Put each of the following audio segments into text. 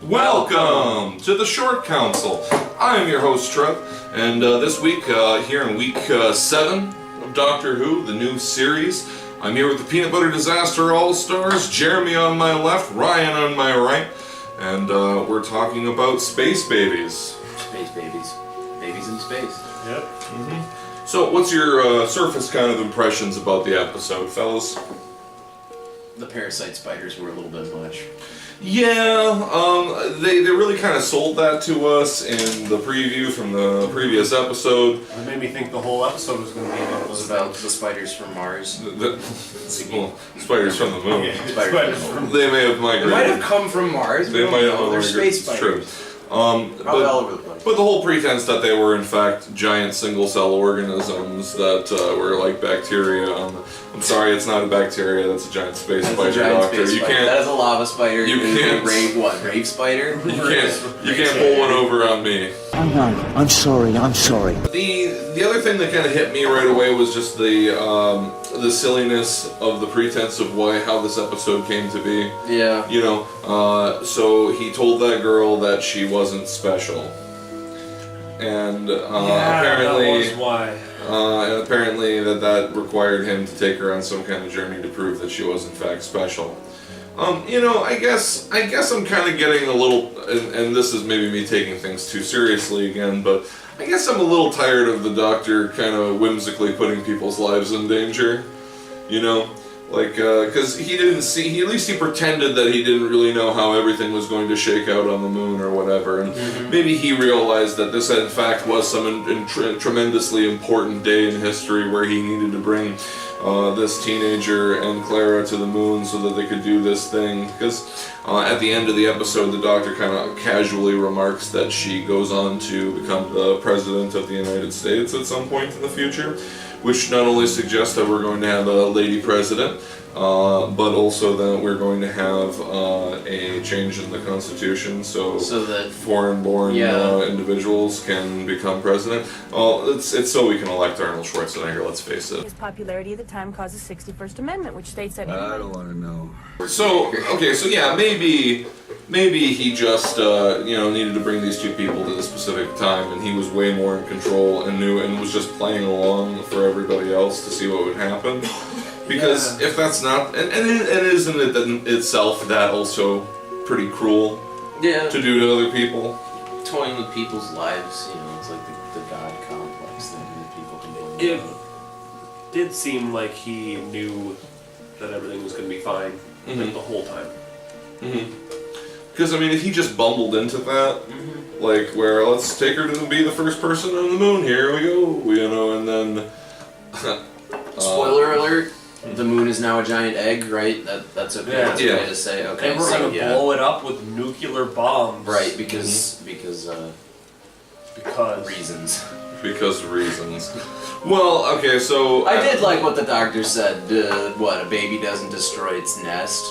Welcome to the Short Council. I am your host, Trev, and this week, here in week 7 of Doctor Who, the new series, I'm here with the Peanut Butter Disaster All-Stars, Jeremy on my left, Ryan on my right, and we're talking about space babies. Space babies. Babies in space. Yep. So, what's your surface kind of impressions about the episode, fellas? The parasite spiders were a little bit much. Yeah, they really kind of sold that to us in the preview from the previous episode. It made me think the whole episode was going to be about It was about the spiders from Mars. Spiders from the moon. Yeah, Spiders from They may have migrated. They might have come from Mars. They might have They're migrated. space spiders. But all over the place. But the whole pretense that they were in fact giant single-cell organisms that were like bacteria. I'm sorry, it's not a bacteria. That's a giant space spider, Doctor. You can't. That is a lava spider. You can't. Rave spider? You can't pull one over on me. I'm sorry. The other thing that kind of hit me right away was just the silliness of the pretense of how this episode came to be. Yeah. You know, so he told that girl that she wasn't special, and apparently that was why. And apparently that required him to take her on some kind of journey to prove that she was in fact special. You know, I guess I'm kind of getting a little, and this is maybe me taking things too seriously again, but I guess I'm a little tired of the Doctor kind of whimsically putting people's lives in danger. You know, like, because he at least he pretended that he didn't really know how everything was going to shake out on the moon or whatever, and maybe he realized that this in fact was some tremendously important day in history where he needed to bring this teenager and Clara to the moon so that they could do this thing, because at the end of the episode the Doctor kind of casually remarks that she goes on to become the President of the United States at some point in the future, which not only suggests that we're going to have a lady president, but also that we're going to have a change in the Constitution, so that foreign-born individuals can become president. Well, it's so we can elect Arnold Schwarzenegger, let's face it. His popularity at the time caused the 61st Amendment, which states that... I don't want to know. So, okay, so yeah, maybe he just, needed to bring these two people to the specific time, and he was way more in control and knew, and was just playing along for everybody else to see what would happen. Because if that's not, and isn't it in itself that also pretty cruel to do to other people? Toying with people's lives, it's like the God complex thing that people can do. It did seem like he knew that everything was going to be fine like, the whole time. Because, I mean, if he just bumbled into that, like, where let's take her to be the first person on the moon, here we go, and then... Spoiler alert, the moon is now a giant egg, right? That's okay. Yeah. That's a way to say, okay. And we're going to blow it up with nuclear bombs. Right, because reasons. Because of reasons. Well, okay, so... I did like what the Doctor said, a baby doesn't destroy its nest.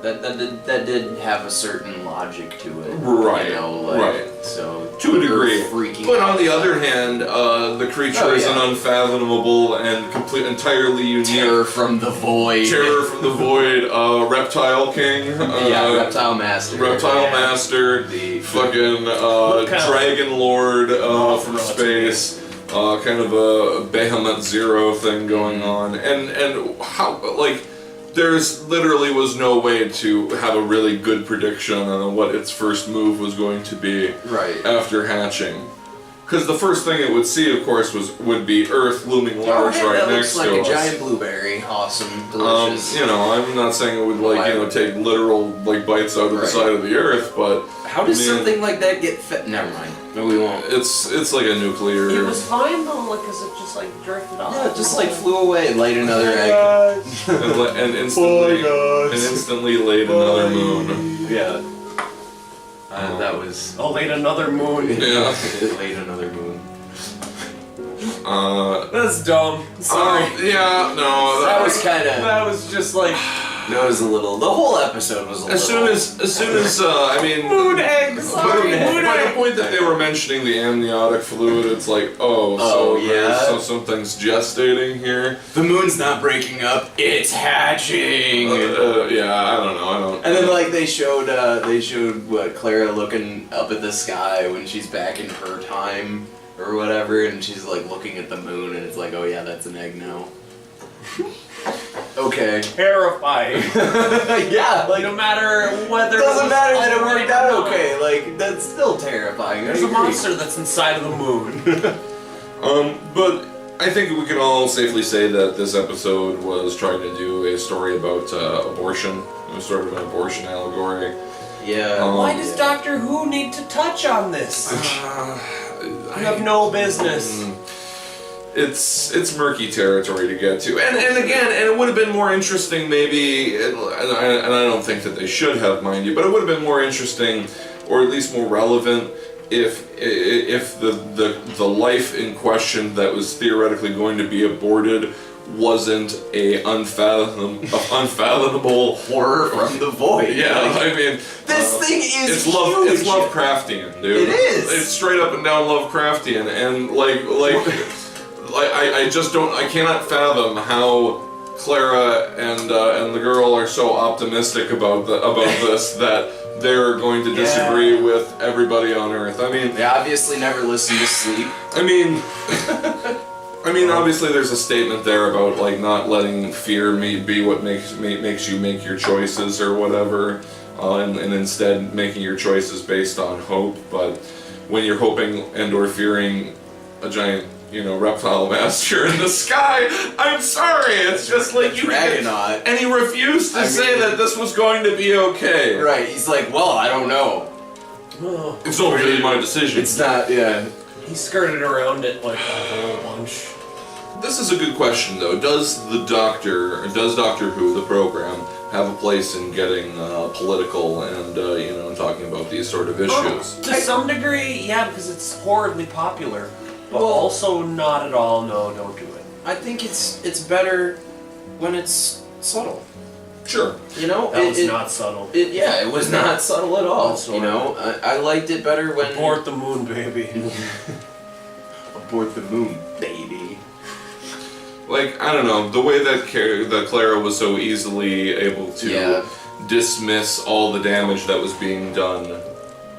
That did have a certain logic to it. Right, right. So, to a degree. But on the other hand, the creature is an unfathomable and entirely unique... Terror from the void. Reptile king. Reptile master. Reptile master. The fucking dragon lord from space. Kind of a Behemoth Zero thing going on. And how, like... There's literally was no way to have a really good prediction on what its first move was going to be after hatching. Because the first thing it would see, of course, would be Earth looming large right next to us. That looks like a giant blueberry. Awesome, delicious. I'm not saying it would take literal bites out of the side of the Earth, but how does something like that get fed? Never mind. No, we won't. It's like a nuclear. It was fine though, because it just drifted off. Yeah, it just flew away and laid another egg. and instantly laid another moon. Yeah. That was... laid another moon. Yeah. It laid another moon. That's dumb. Sorry. That was kind of... That was just No, it was a little. The whole episode was a little. As soon as I mean, Moon eggs. Sorry, moon by the eggs. point that they were mentioning the amniotic fluid, it's like, yeah? something's gestating here. The moon's not breaking up; it's hatching. Yeah, I don't know. And then like they showed what Clara looking up at the sky when she's back in her time or whatever, and she's like looking at the moon, and it's like, oh yeah, that's an egg now. Okay. Terrifying. Yeah, like No matter whether. doesn't matter that it already worked out known. okay. Like that's still terrifying. There's a monster that's inside of the moon. But I think we can all safely say that this episode was trying to do a story about abortion. It was sort of an abortion allegory. Yeah. Why does Doctor Who need to touch on this? You have no business. It's murky territory to get to, and again, it would have been more interesting maybe, and I don't think that they should have, mind you, but it would have been more interesting, or at least more relevant, if the life in question that was theoretically going to be aborted wasn't a unfathomable horror from the void? Yeah, Like, I mean, this thing is it's huge. It's Lovecraftian, dude. It is. It's straight up and down Lovecraftian, and I just don't. I cannot fathom how Clara and the girl are so optimistic about this that they're going to disagree with everybody on Earth. I mean, They obviously never listen to sleep. I mean, obviously there's a statement there about like not letting fear be what makes you make your choices or whatever, and instead making your choices based on hope. But when you're hoping and or fearing a giant, reptile master in the sky, I'm sorry, it's just like you Dragonaut. and he refused to say that this was going to be okay. Right, he's like, well, I don't know. It's not really my decision. It's not, yeah. He skirted around it like a whole bunch. This is a good question, though. Does Doctor Who, the program, have a place in getting political and, and talking about these sort of issues? To some degree, yeah, because it's horribly popular. But also not at all, no, don't do it. I think it's better when it's subtle. Sure. That was not subtle. It was not subtle at all. Whatsoever. I liked it better when... Abort the moon, baby. Abort the moon, baby. Like, I don't know, the way that Clara was so easily able to dismiss all the damage that was being done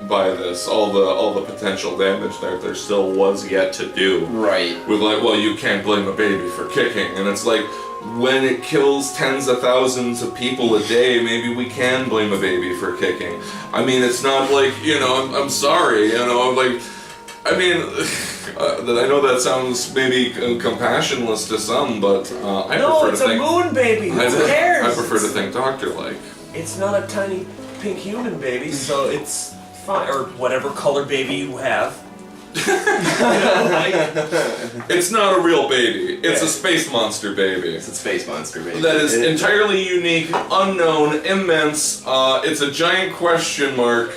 by this, all the potential damage that there still was yet to do. Right. With like, well, you can't blame a baby for kicking, and it's like, when it kills tens of thousands of people a day, maybe we can blame a baby for kicking. I mean, it's not like, I'm sorry, like, I mean, I know that sounds maybe compassionless to some, but I prefer to think... No, it's a moon baby, who cares? I prefer to think doctor-like. It's not a tiny pink human baby, so it's fine, or whatever color baby you have. It's not a real baby. It's a space monster baby. It's a space monster, baby. That is entirely unique, unknown, immense. It's a giant question mark.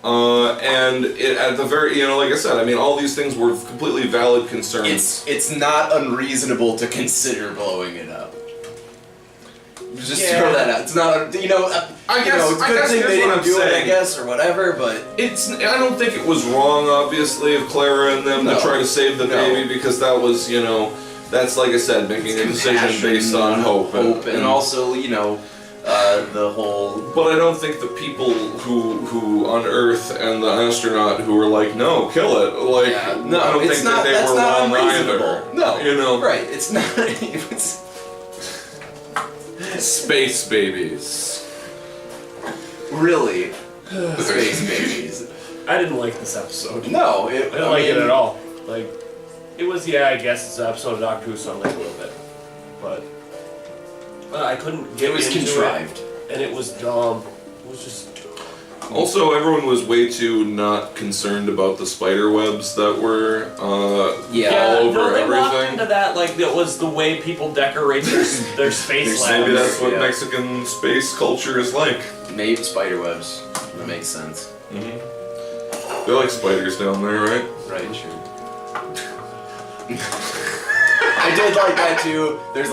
And it, at the very, like I said, I mean, all these things were completely valid concerns. It's not unreasonable to consider blowing it up. Just throw that out. It's not, I guess, it's a good thing they didn't do it, I guess, or whatever, but... I don't think it was wrong, obviously, of Clara and them to try to save the baby, because that was, that's, like I said, making a decision based on hope. And also, the whole... But I don't think the people who on Earth and the astronaut who were like, no, kill it, like, no, I don't think that they were wrong either. No, right, it's not... Space babies. Really? Space babies. I didn't like this episode. No, I didn't like it at all. Like, it was, I guess it's an episode of Doctor Who, so I liked it a little bit. But I couldn't get into contrived. And it was dumb. It was just... Also, everyone was way too not concerned about the spider webs that were all over they everything. walked into that like it was the way people decorate their space labs. Maybe that's what Mexican space culture is like. Maybe spider webs. That makes sense. Mm-hmm. They like spiders down there, right? Right, sure. I did like that too. There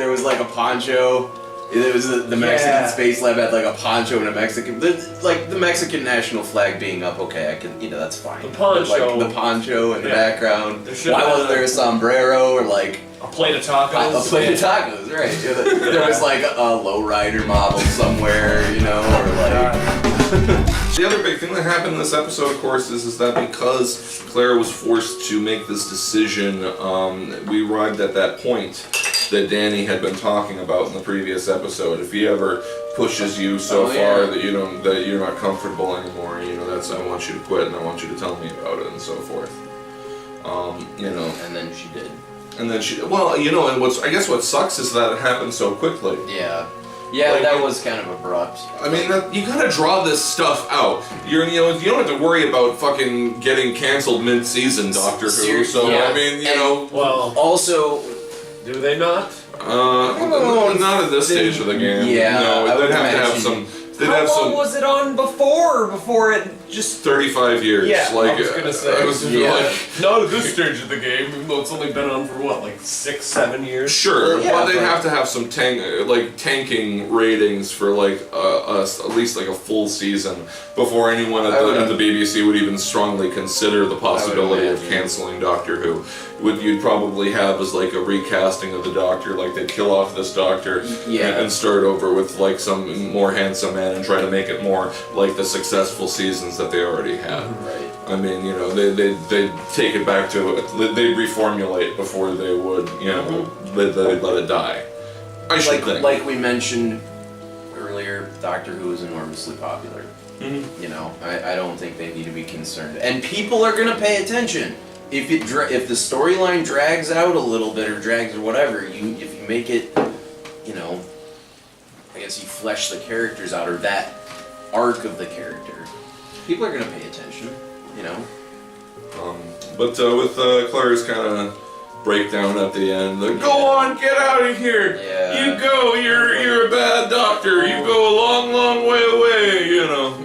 was like a poncho It was the Mexican space lab had like a poncho and a Mexican, the Mexican national flag being up. Okay, I can, that's fine. The poncho. But, like, the poncho in the background. There Why wasn't there a sombrero or like a plate of tacos? a plate of tacos, right? There was like a lowrider model somewhere, or like. The other big thing that happened in this episode, of course, is that because Clara was forced to make this decision, we arrived at that point that Danny had been talking about in the previous episode. If he ever pushes you so far that you're not comfortable anymore, that's I want you to quit and I want you to tell me about it and so forth. And then she did. And then she, and I guess what sucks is that it happened so quickly. Yeah. Yeah, Like, that was kind of abrupt. I mean, you gotta draw this stuff out. You don't have to worry about fucking getting canceled mid-season, Doctor Who. So yeah. I mean, Well, Also, do they not? not at this stage of the game. Yeah, no, I they'd would have to have imagine. some. They'd How have long some. was it on before it just... 35 years. Yeah, like, I was gonna say. I was Yeah. like, Not at this stage of the game, even though it's only been on for what, like 6-7 years? sure, Yeah, but they'd but- have to have some tanking ratings for like at least like a full season before anyone at the BBC would even strongly consider the possibility of imagine. canceling Doctor Who. What you'd probably have is like a recasting of the Doctor, like they'd kill off this Doctor and start over with like some more handsome man and try to make it more like the successful seasons that they already had. right. I mean, they'd take it back to, they'd reformulate before they would, they'd let it die. I should think. Like we mentioned earlier, Doctor Who is enormously popular. I don't think they need to be concerned. And people are going to pay attention. If the storyline drags out a little bit or drags or whatever, if you make it, I guess you flesh the characters out or that arc of the character, people are going to pay attention, But with Clara's kind of breakdown at the end, go on, get out of here! Yeah. You go, you're a bad doctor, you go a long, long way away,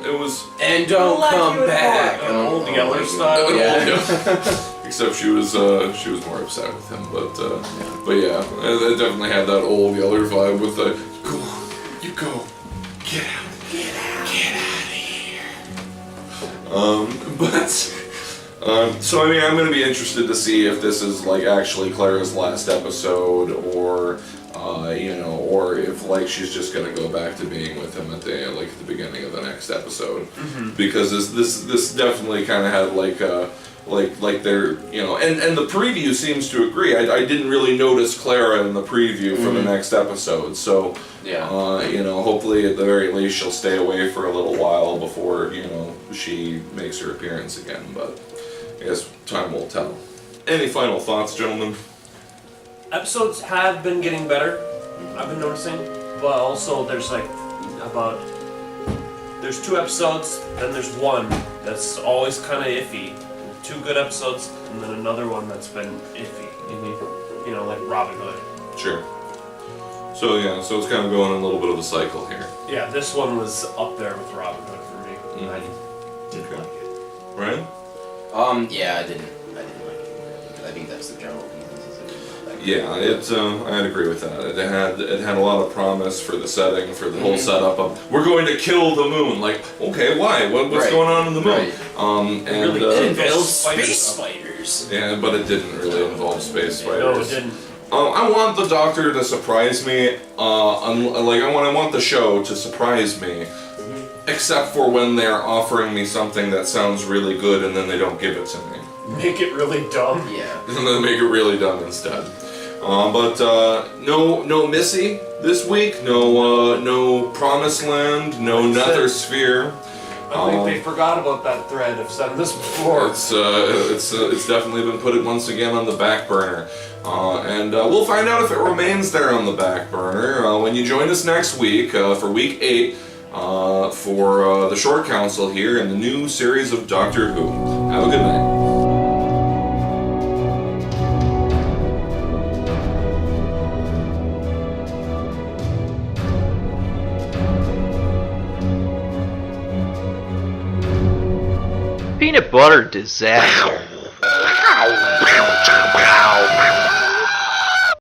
it was... And don't Like come you would back. An old Oh, Yeller my style. God. Yeah. Except she was more upset with him, but yeah, it definitely had that old Yeller vibe with the, go on, you go, get out of here. So I mean, I'm gonna be interested to see if this is like actually Clara's last episode, or or if like she's just gonna go back to being with him at the beginning of the next episode, because this definitely kind of had like they're and the preview seems to agree. I didn't really notice Clara in the preview for the next episode, so Yeah. hopefully at the very least she'll stay away for a little while before she makes her appearance again. But I guess time will tell. Any final thoughts, gentlemen? Episodes have been getting better, I've been noticing, but also there's there's 2 episodes, then there's one that's always kind of iffy. 2 good episodes, and then another one that's been iffy. Like Robin Hood. Sure. So yeah, so it's kind of going in a little bit of a cycle here. Yeah, this one was up there with Robin Hood for me. Mhm. I did Okay. like it. Right? Yeah, I didn't like it. I think that's the general consensus. I didn't like Yeah, I'd agree with that. It had a lot of promise for the setting, for the whole setup of we're going to kill the moon. Like, okay, why? What's Right. going on in the moon? Right. And It involves Spiders space up. spiders. yeah, but it didn't really involve space No, fighters. it didn't. I want the Doctor to surprise me. I want the show to surprise me, except for when they're offering me something that sounds really good and then they don't give it to me. Make it really dumb. Yeah. And then make it really dumb instead. But no Missy this week. No Promised Land. No Nether Sphere. I think they forgot about that thread. I've said this before. It's definitely been put once again on the back burner. And we'll find out if it remains there on the back burner when you join us next week for week 8 for the Short Council here in the new series of Doctor Who. Have a good night. Peanut butter disaster.